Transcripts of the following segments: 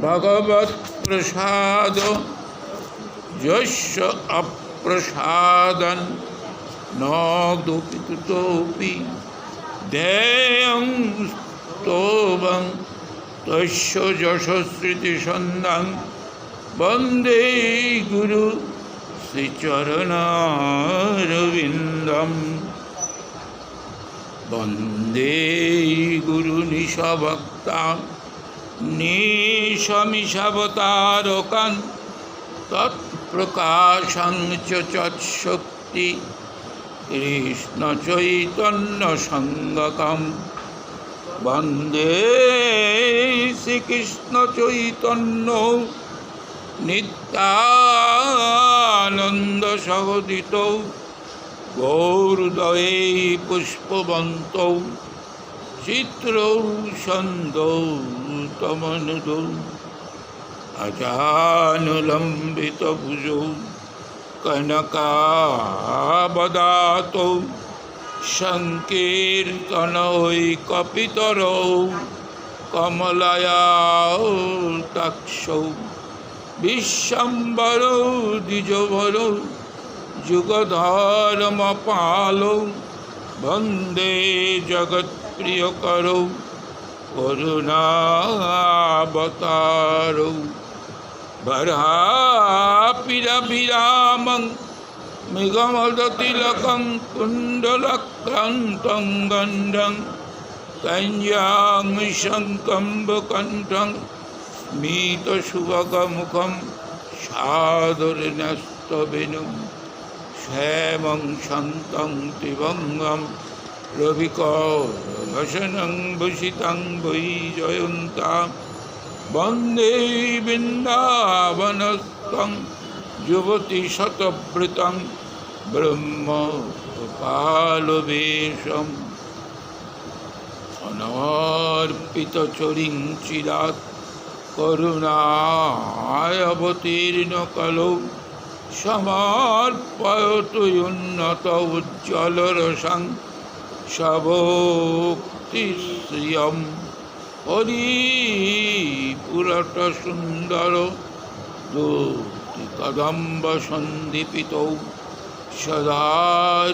भगवत प्रसाद यस्य अप्रसादं न दुःखितोऽपि ध्येयं स्तोमं तस्य यशस्कृतिसन्धां वन्दे गुरु श्रीचरणारविन्दं वन्दे गुरुनिशभक्तां निशमिषावतारकान् तत्प्रकाशं च तत्शक्ति कृष्णचैतन्यसङ्गकं वन्दे श्रीकृष्णचैतन्यो नित्यानन्दसहोदितो गौरदये पुष्पवन्तौ चित्रौ छन्दौ तमनुदौ अजानुलम्बितभुजौ कनकावदातौ सङ्कीर्तनैकपितरौ कमलयाताक्षौ विश्वम्भरौ द्विजभरौ जुगधर्मपालौ वन्दे जगत्प्रियकरौ करुणावतारौ वरापिरभिरामं मृगमदतिलकं कुण्डलक्रान्तं गण्डं कन्यां शङ्कम्भकण्ठं स्मितसुभगमुखं सादरन्यस्तवेनुं श्यामं शान्तं त्रिभङ्गं रविकरभूषणं भूषितं वैजयन्तां वन्दे वृन्दावनस्थं युवतिशतवृतं ब्रह्मपालवेशम् अनर्पितचरिं चिरात् करुणावतीर्णकलौ समर्पयतु उन्नत उज्ज्वलरसं शवोक्तिश्रियं हरिपुरटसुन्दर कदम्बसन्दीपितौ सदा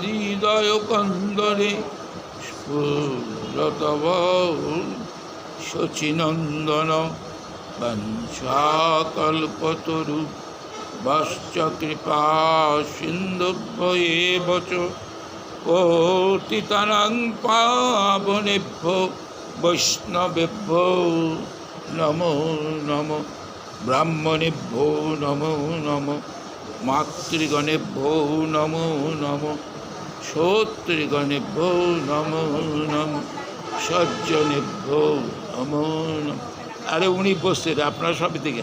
हृदयकन्दरे स्फुरतवौ शचीनन्दन वंशाकल्पतरु वश्च कृपा सिन्धुभ्येव च पतितानां पावनेभ्यो वैष्णवेभ्यो नमो नमो ब्राह्मणेभ्यो नमो नमो मातृगणेभ्यो नमो नमो श्रोतृगणेभ्यो नमो नमो सज्जनेभ्यो नमो नमो। আরে উনি বসছে আপনারা সবই থেকে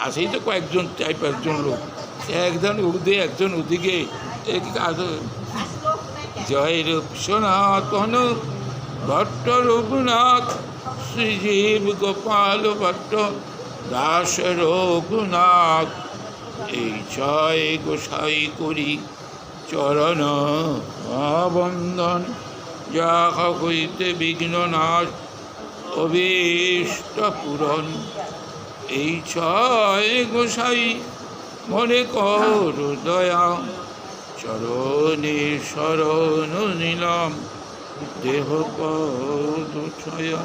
আসেই তো কয়েকজন চাই পাঁচজন লোক, একজন উর্ধে একজন ওদিকে। জয় রূপ সনাতন ভট্ট রঘুনাথ শ্রীজীব গোপাল ভট্ট দাস রঘুনাথ। এই জয় গোসাই করি চরণ বন্দন, যাহা হইতে বিঘ্ন নাশ অভীষ্ট পূরণ। এই ছয় গোসাই মনে কর দয়া, চরণে শরণ নিলাম দেহ পদ ছয়া।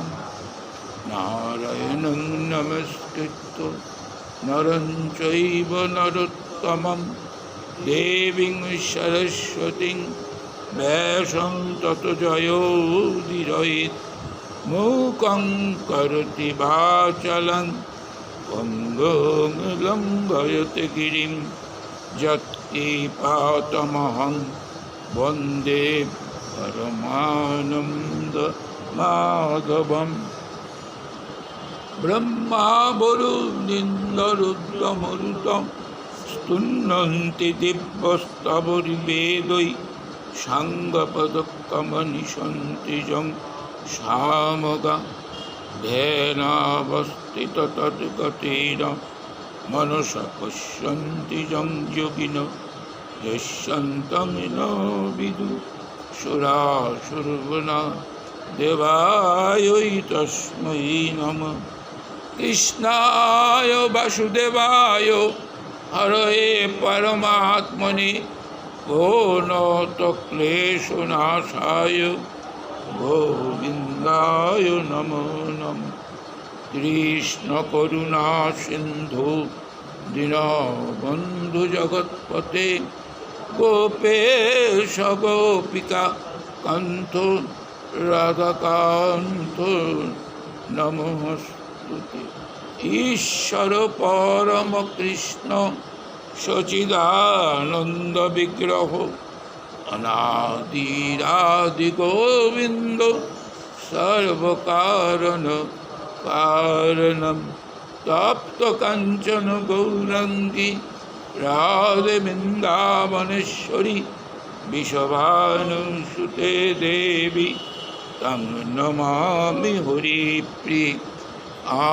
নারায়ণং নমস্কৃত্য নরং চৈব নরোত্তমং দেবীং সরস্বতীং ব্যাসং ততো জয়োদিরয়েৎ। मूकं करोति वाचालं पङ्गुं लङ्घयते गिरिं यत्कृपातमहं वन्दे परमानन्दमाधवम्। ब्रह्मा वरुणेन्द्ररुद्रमरुतं स्तुन्वन्ति दिव्यस्तवैर्वेदै साङ्गपदकमनिषन्ति यं सामगा ध्यानावस्थित तद्गतेन मनसा पश्यन्ति यं योगिनो यस्यन्तं न विदुः सुरासुरगणा देवायै तस्मै नमः। কৃষ্ণায় বাসুদেবায় হরয়ে পরমাত্মনে প্রণতক্লেশনাশায় গোবিন্দায় নমো নমঃ। কৃষ্ণ করুণা সিন্ধু দীনবন্ধু জগৎপতে গোপেশ গোপিকা কান্ত রাধাকান্ত নমস্তুতে। ঈশ্বর পরম কৃষ্ণ সচিদানন্দ বিগ্রহ অনাদিরাদি গোবিন্দ সর্বকারণ কারণম তপ্ত কাঞ্চন গৌরাঙ্গী রাধে বৃন্দাবনেশ্বরী বিষভানুসুতে দেবী তং নমামি হরিপ্রিয়ে।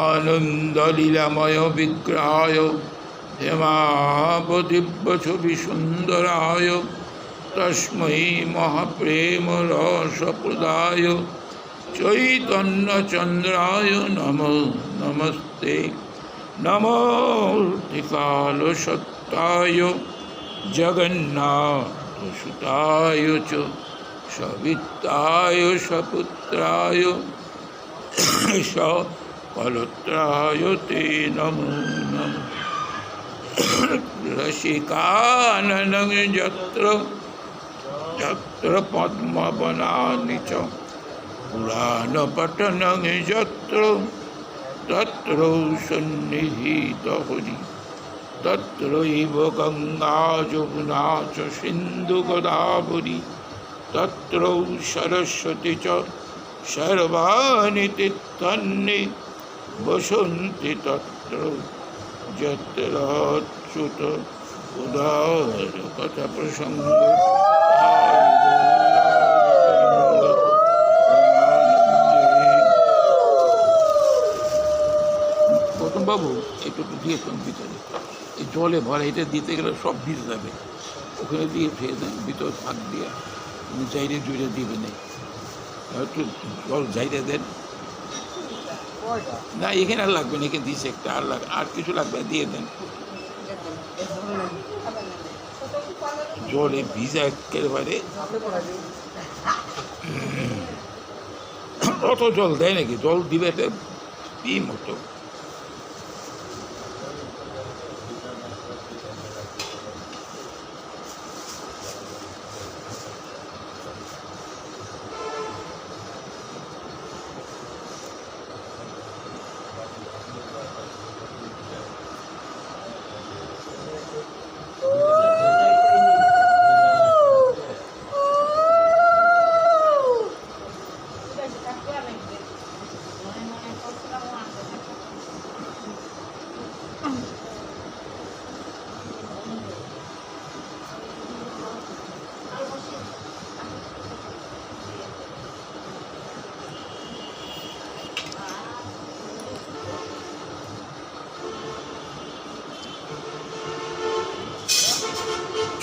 আনন্দলীলাময় বিগ্রহায় হেমাবদিব্য ছবি সুন্দরায় তস্मै মহাপ্রেম রসপ্রদায় চৈতন্যচন্দ্রায় নমো নমস্তে। নমো ত্রিকালসত্তায় জগন্নাথসুতায় চ সবিত্তায় সপুত্রায় সকলত্রায় তে নমো নমঃ। রসিকাননং যত্র যত্র পদ্মবনানি চ পুরাণপঠনং যত্র তত্র সন্নিহিত হরি। তত্রৈব গঙ্গা যমুনা চ সিন্ধু গোদাবরী তত্র সরস্বতী চ সর্বাণি তীর্থানি বসন্তি তত্র যত্র অচ্যুত উদার কথা প্রসঙ্গ। বাবু একটু দিয়ে দেন ভিতরে, এই জলে ভরা, এটা দিতে গেলে সব ভিজে যাবে, ওখানে দিয়ে ফেলে দেন ভিতর ফাঁক দিয়ে, জাইরে জুড়ে দিবে না, একটু জল ঝাইরে দেন। না এখানে আর লাগবে না, এখানে দিয়েছে একটা, আর কিছু লাগবে দিয়ে দেন। জলে ভিজা একেবারে অত জল দেয় নাকি? জল দিবে একটা পি মতো।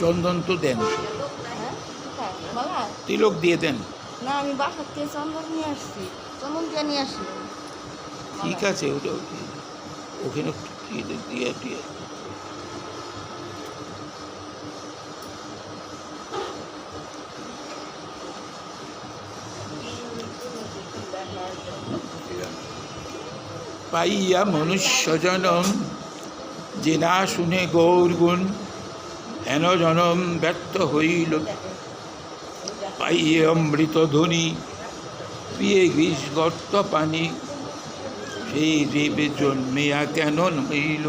চন্দন তো দেন, তিলক দিয়ে দেন। না আমি বাসার থেকে চন্দন নিয়ে আসছি, চন্দন দিয়ে নিয়ে আসি। ঠিক আছে, ওটা ওখানে দিয়ে দিয়ে পাইয়া মনুষ্য জনম যে না শুনে গৌর গুণ হেন জনম ব্যর্থ হইল। পাইয়ে অমৃত ধ্বনি পিয়ে গ্রীষ গর্ত পানি সেই দেবে জন্মিয়া কেন হইল।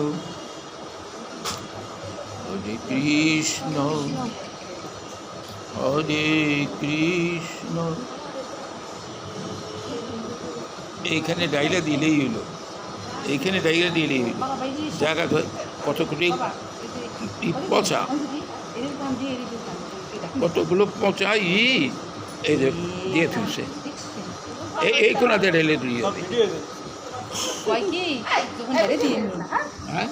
হরে কৃষ্ণ হরে কৃষ্ণ। এইখানে ডাইলা দিলেই হইল, এইখানে ডাইলা দিলেই হইল। জায়গা কতগুলি পচা, কতগুলো পচা এই যে দিয়ে তুলছে, এই কোনাতে ঢেলে দিয়ে হ্যাঁ।